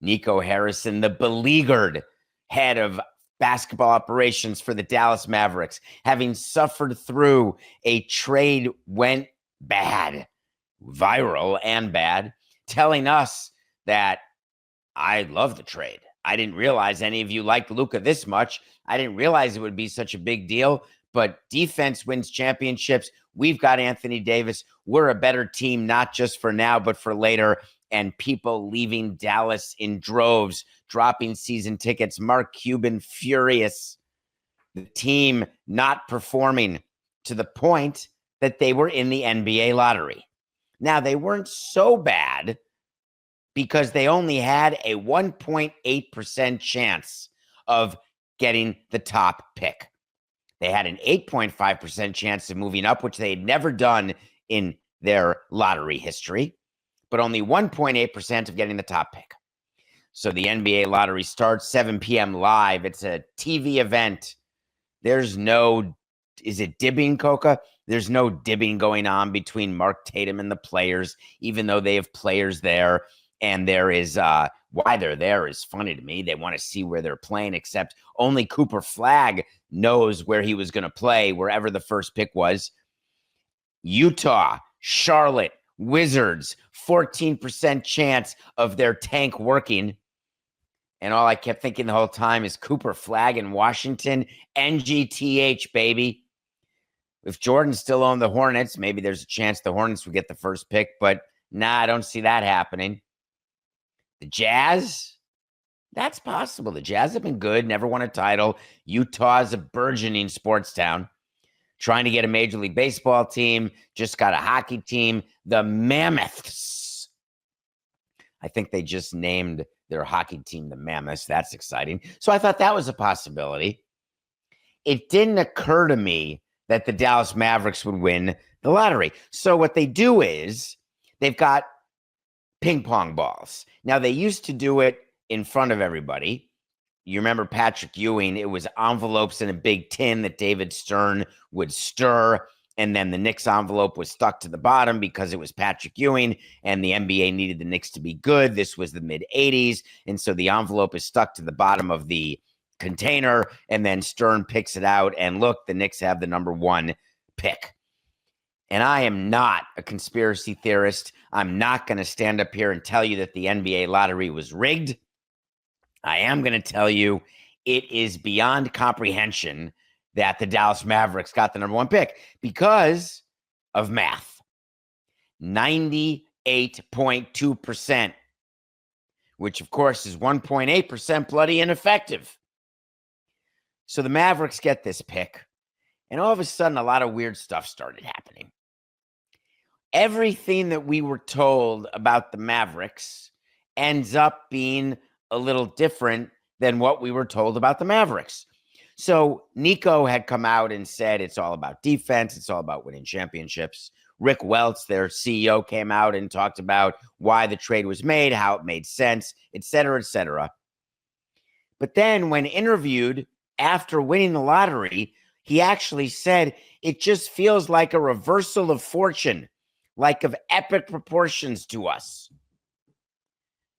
Nico Harrison, the beleaguered head of basketball operations for the Dallas Mavericks, having suffered through a trade went bad, viral and bad, telling us that I love the trade. I didn't realize any of you liked Luka this much. I didn't realize it would be such a big deal, but defense wins championships. We've got Anthony Davis. We're a better team, not just for now, but for later. And people leaving Dallas in droves, dropping season tickets. Mark Cuban furious. The team not performing to the point that they were in the NBA lottery. Now, they weren't so bad because they only had a 1.8% chance of getting the top pick. They had an 8.5% chance of moving up, which they had never done in their lottery history, but only 1.8% of getting the top pick. So the NBA lottery starts 7 p.m. live. It's a TV event. There's no, is it dibbing, Coca? There's no dibbing going on between Mark Tatum and the players, even though they have players there. And there is, why they're there is funny to me. They want to see where they're playing, except only Cooper Flagg knows where he was going to play, wherever the first pick was. Utah, Charlotte, Wizards, 14% chance of their tank working. And all I kept thinking the whole time is Cooper Flagg in Washington, NGTH, baby. If Jordan still owned the Hornets, maybe there's a chance the Hornets would get the first pick, but nah, I don't see that happening. The Jazz, that's possible. The Jazz have been good, never won a title. Utah is a burgeoning sports town. Trying to get a Major League Baseball team, just got a hockey team. The Mammoths. I think they just named their hockey team the Mammoths. That's exciting. So I thought that was a possibility. It didn't occur to me that the Dallas Mavericks would win the lottery. So what they do is they've got ping pong balls. Now, they used to do it in front of everybody. You remember Patrick Ewing, it was envelopes in a big tin that David Stern would stir, and then the Knicks envelope was stuck to the bottom because it was Patrick Ewing, and the NBA needed the Knicks to be good. This was the mid-'80s, and so the envelope is stuck to the bottom of the container, and then Stern picks it out, and look, the Knicks have the number 1 pick. And I am not a conspiracy theorist. I'm not going to stand up here and tell you that the NBA lottery was rigged. I am going to tell you it is beyond comprehension that the Dallas Mavericks got the number 1 pick because of math. 98.2%, which of course is 1.8% bloody ineffective. So the Mavericks get this pick, and all of a sudden a lot of weird stuff started happening. Everything that we were told about the Mavericks ends up being a little different than what we were told about the Mavericks. So Nico had come out and said it's all about defense. It's all about winning championships. Rick Welts, their CEO, came out and talked about why the trade was made, how it made sense, et cetera, et cetera. But then when interviewed after winning the lottery, he actually said it just feels like a reversal of fortune, like of epic proportions to us.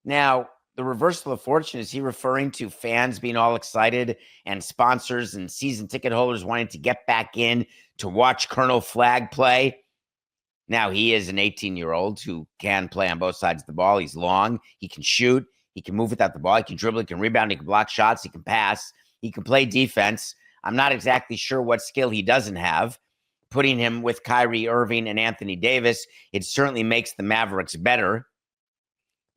Now, the reversal of fortune, is he referring to fans being all excited and sponsors and season ticket holders wanting to get back in to watch Colonel Flagg play? Now, he is an 18-year-old who can play on both sides of the ball. He's long. He can shoot. He can move without the ball. He can dribble. He can rebound. He can block shots. He can pass. He can play defense. I'm not exactly sure what skill he doesn't have. Putting him with Kyrie Irving and Anthony Davis, it certainly makes the Mavericks better.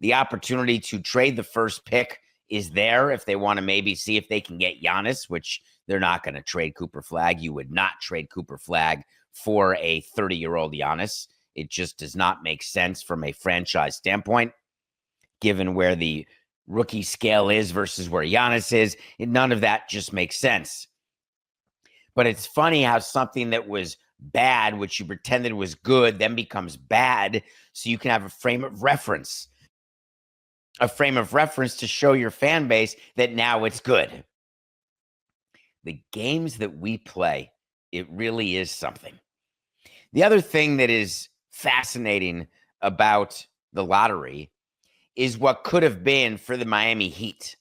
The opportunity to trade the first pick is there if they want to maybe see if they can get Giannis, which they're not going to trade Cooper Flagg. You would not trade Cooper Flagg for a 30-year-old Giannis. It just does not make sense from a franchise standpoint, given where the rookie scale is versus where Giannis is. None of that just makes sense. But it's funny how something that was bad, which you pretended was good, then becomes bad, so you can have a frame of reference. A frame of reference to show your fan base that now it's good. The games that we play, it really is something. The other thing that is fascinating about the lottery is what could have been for the Miami Heat.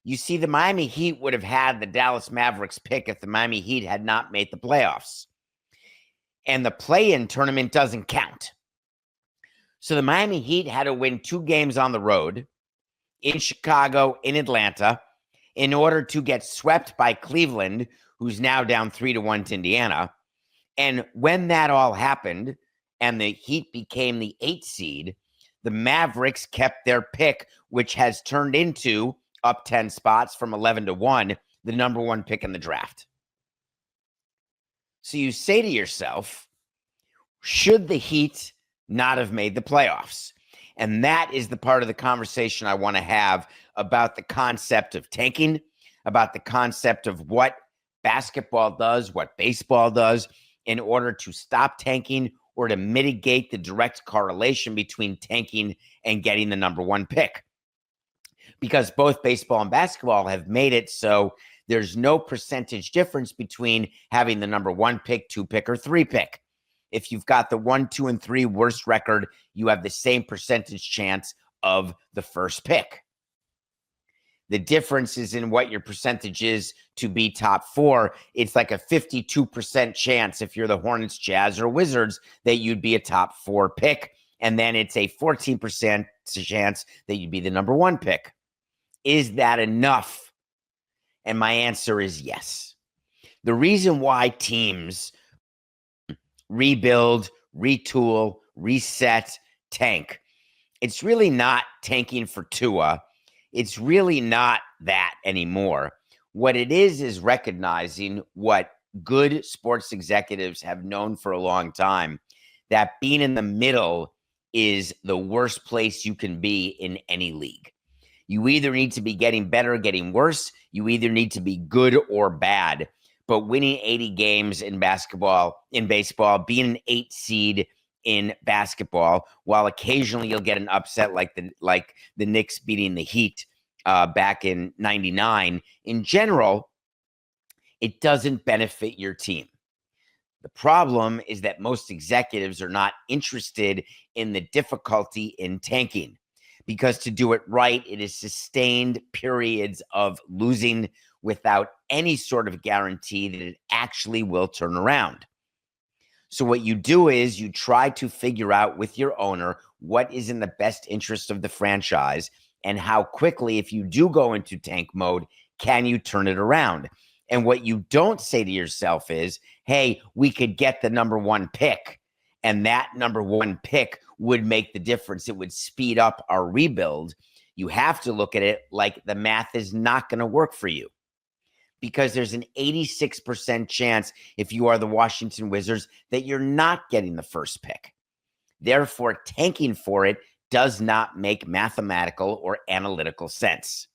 You see, the Miami Heat would have had the Dallas Mavericks pick if the Miami Heat had not made the playoffs. And the play-in tournament doesn't count. So the Miami Heat had to win 2 games on the road, in Chicago, in Atlanta, in order to get swept by Cleveland, who's now down 3-1 to Indiana. And when that all happened and the Heat became the 8th seed, the Mavericks kept their pick, which has turned into, up 10 spots from 11-1, the number 1 pick in the draft. So you say to yourself, should the Heat not have made the playoffs? And that is the part of the conversation I want to have about the concept of tanking, about the concept of what basketball does, what baseball does, in order to stop tanking or to mitigate the direct correlation between tanking and getting the number 1 pick. Because both baseball and basketball have made it so there's no percentage difference between having the number 1 pick, 2 pick, or 3 pick. If you've got the 1, 2, and 3 worst record, you have the same percentage chance of the first pick. The difference is in what your percentage is to be top 4. It's like a 52% chance if you're the Hornets, Jazz, or Wizards that you'd be a top 4 pick. And then it's a 14% chance that you'd be the number 1 pick. Is that enough? And my answer is yes. The reason why teams rebuild, retool, reset, tank, it's really not tanking for Tua. It's really not that anymore. What it is recognizing what good sports executives have known for a long time, that being in the middle is the worst place you can be in any league. You either need to be getting better or getting worse. You either need to be good or bad. But winning 80 games in baseball, being an 8 seed in basketball, while occasionally you'll get an upset like the Knicks beating the Heat back in '99, in general, it doesn't benefit your team. The problem is that most executives are not interested in the difficulty in tanking, because to do it right, it is sustained periods of losing without any sort of guarantee that it actually will turn around. So what you do is you try to figure out with your owner what is in the best interest of the franchise and how quickly, if you do go into tank mode, can you turn it around? And what you don't say to yourself is, hey, we could get the number 1 pick, and that number 1 pick would make the difference. It would speed up our rebuild. You have to look at it like the math is not going to work for you, because there's an 86% chance, if you are the Washington Wizards, that you're not getting the first pick. Therefore, tanking for it does not make mathematical or analytical sense.